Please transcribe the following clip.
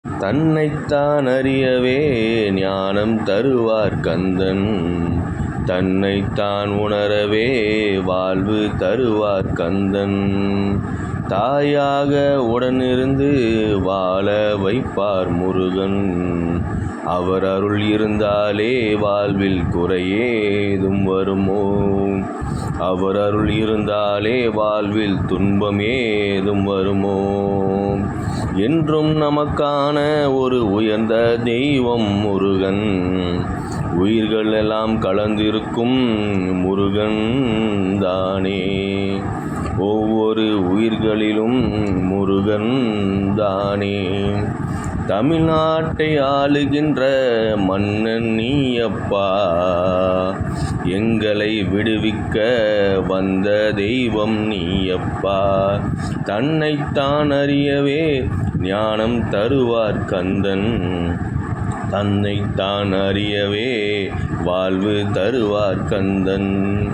தன்னைத்தான் அறியவே ஞானம் தருவார் கந்தன். தன்னைத்தான் உணரவே வாழ்வு தருவார் கந்தன். தாயாக உடனிருந்து வாழ வைப்பார் முருகன். அவர் அருள் இருந்தாலே வாழ்வில் குறையேதும் வருமோ? அவர் அருள் இருந்தாலே வாழ்வில் துன்பமேதும் வருமோ? என்றும் நமக்கான ஒரு உயர்ந்த தெய்வம் முருகன். உயிர்கள் எல்லாம் கலந்திருக்கும் முருகன் தானே. ஒவ்வொரு உயிர்களிலும் முருகன் தானே. தமிழ்நாட்டை ஆளுகின்ற மன்னன் நீயப்பா. எங்களை விடுவிக்க வந்த தெய்வம் நீயப்பா. தன்னைத்தான் அறியவே ஞானம் தருவார் கந்தன். தன்னைத்தான் அறியவே வாழ்வு தருவார் கந்தன்.